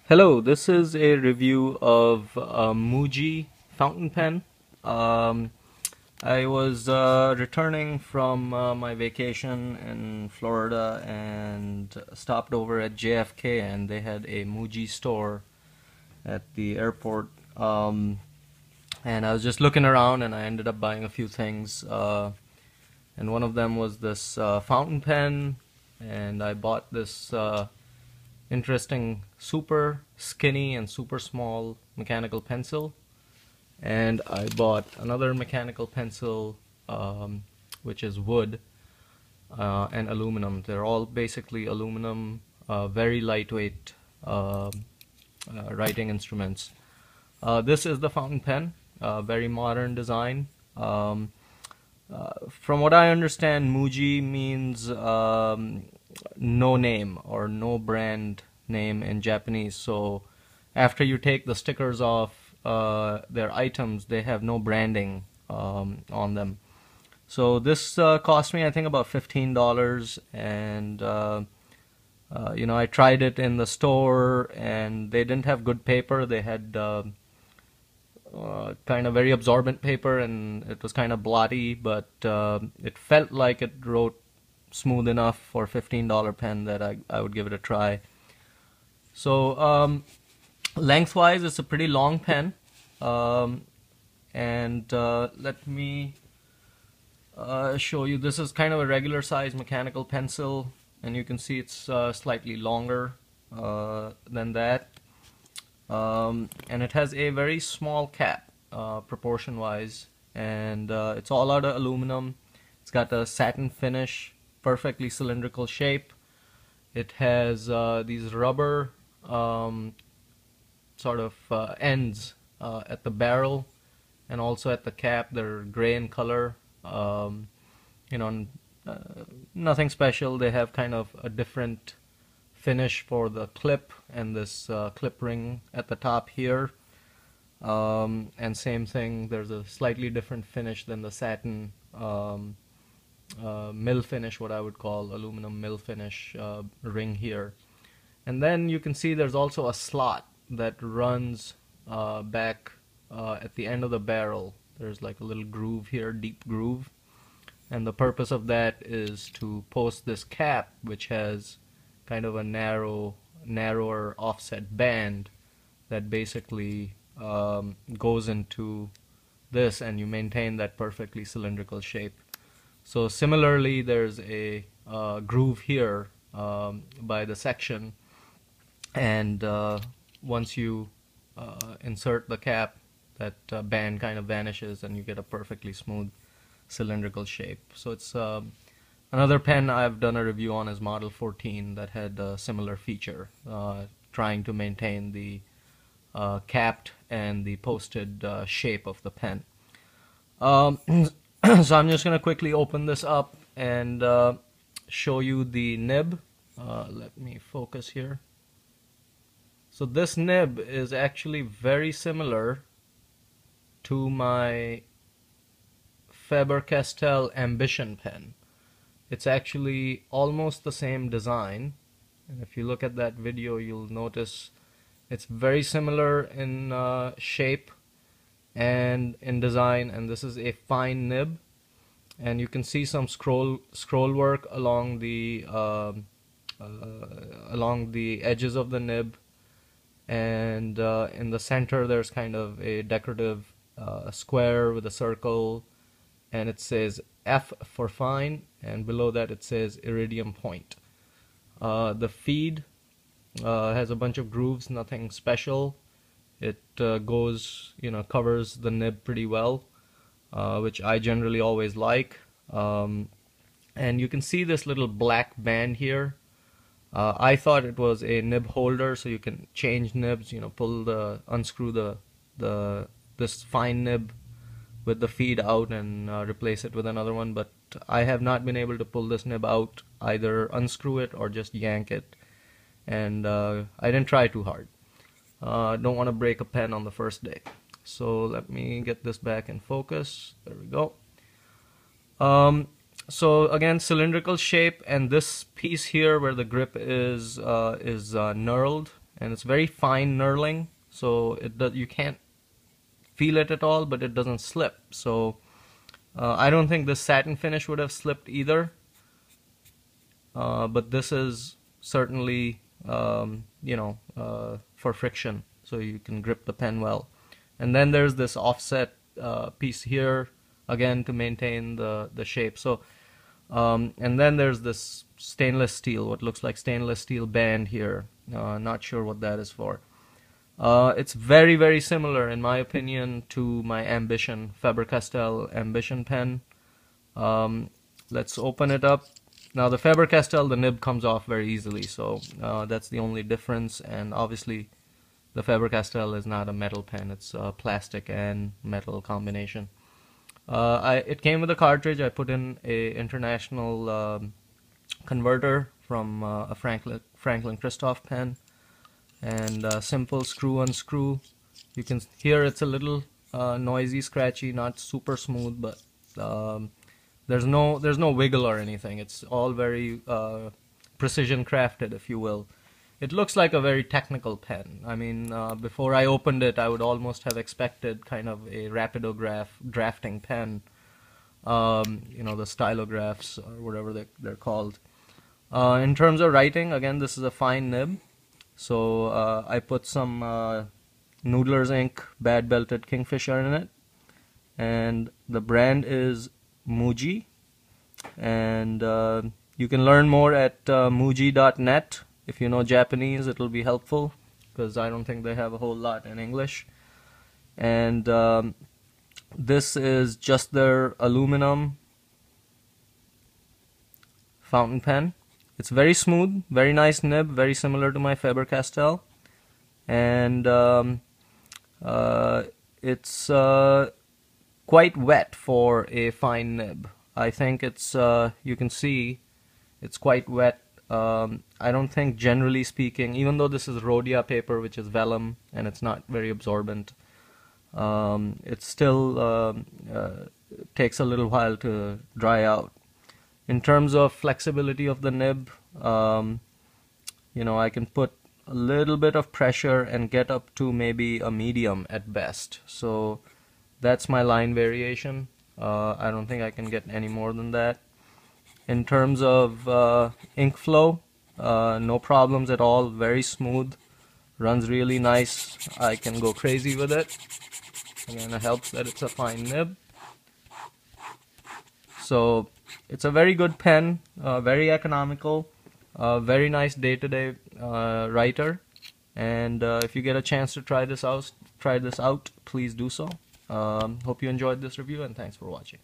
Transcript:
Hello, this is a review of a Muji fountain pen. Um, I was returning from my vacation in Florida and stopped over at JFK, and they had a Muji store at the airport. And I was just looking around and I ended up buying a few things. And one of them was this fountain pen, and I bought this interesting super skinny and super small mechanical pencil, and I bought another mechanical pencil which is wood and aluminum. They're all basically aluminum, very lightweight writing instruments. This is the fountain pen, very modern design. From what I understand, Muji means no name or no brand name in Japanese. So after you take the stickers off their items, they have no branding on them. So this cost me, I think, about $15, and I tried it in the store, and they didn't have good paper. They had kind of very absorbent paper, and it was kind of blotty, but it felt like it wrote smooth enough for a $15 pen that I would give it a try. So lengthwise, it's a pretty long pen, and let me show you. This is kind of a regular size mechanical pencil, and you can see it's slightly longer than that. And it has a very small cap proportion wise, and it's all out of aluminum. It's got a satin finish, perfectly cylindrical shape. It has these rubber sort of ends at the barrel and also at the cap. They're gray in color. Nothing special. They have kind of a different finish for the clip and this clip ring at the top here, and same thing, there's a slightly different finish than the satin mill finish, what I would call aluminum mill finish ring here. And then you can see there's also a slot that runs back at the end of the barrel. There's like a little groove here, deep groove, and the purpose of that is to post this cap, which has kind of a narrower offset band that basically goes into this, and you maintain that perfectly cylindrical shape. So similarly, there's a groove here by the section, and once you insert the cap, that band kind of vanishes and you get a perfectly smooth cylindrical shape. So it's another pen I've done a review on is Model 14 that had a similar feature, trying to maintain the capped and the posted shape of the pen. So I'm just going to quickly open this up and show you the nib. Let me focus here. So this nib is actually very similar to my Faber-Castell Ambition pen. It's actually almost the same design, and if you look at that video, you'll notice it's very similar in shape and in design. And this is a fine nib, and you can see some scroll work along the edges of the nib, and in the center there's kind of a decorative square with a circle, and it says F for fine, and below that it says iridium point. The feed has a bunch of grooves, nothing special. It covers the nib pretty well, which I generally always like. And you can see this little black band here. I thought it was a nib holder, so you can change nibs, unscrew this fine nib with the feed out and replace it with another one, but I have not been able to pull this nib out, either unscrew it or just yank it, and I didn't try too hard. Don't want to break a pen on the first day. So let me get this back in focus. There we go. So again, cylindrical shape, and this piece here where the grip is knurled, and it's very fine knurling, so you can't feel it at all, but it doesn't slip. So I don't think this satin finish would have slipped either, but this is certainly for friction, so you can grip the pen well. And then there's this offset piece here, again, to maintain the shape. So and then there's this stainless steel, what looks like stainless steel band here. Not sure what that is for. It's very, very similar, in my opinion, to my Ambition, Faber-Castell Ambition pen. Let's open it up. Now the Faber-Castell, the nib comes off very easily, so that's the only difference. And obviously the Faber-Castell is not a metal pen, it's a plastic and metal combination. It came with a cartridge. I put in a international converter from a Franklin Christoph pen, and simple screw unscrew. You can hear it's a little noisy, scratchy, not super smooth, but there's no wiggle or anything. It's all very precision crafted, if you will. It looks like a very technical pen. I mean, before I opened it, I would almost have expected kind of a rapidograph drafting pen, the stylographs or whatever they're called. In terms of writing, again, this is a fine nib. So I put some Noodler's ink Bad Belted Kingfisher in it, and the brand is Muji, and you can learn more at muji.net. If you know Japanese, it'll be helpful, because I don't think they have a whole lot in English. And this is just their aluminum fountain pen. It's very smooth, very nice nib, very similar to my Faber-Castell, and it's quite wet for a fine nib. I think it's you can see it's quite wet. I don't think, generally speaking, even though this is Rhodia paper, which is vellum, and it's not very absorbent, it still takes a little while to dry out. In terms of flexibility of the nib, I can put a little bit of pressure and get up to maybe a medium at best. So that's my line variation. I don't think I can get any more than that. In terms of ink flow, no problems at all, very smooth, runs really nice. I can go crazy with it. Again, it helps that it's a fine nib. So it's a very good pen, very economical, very nice day-to-day writer. And if you get a chance to try this out, please do so. Hope you enjoyed this review, and thanks for watching.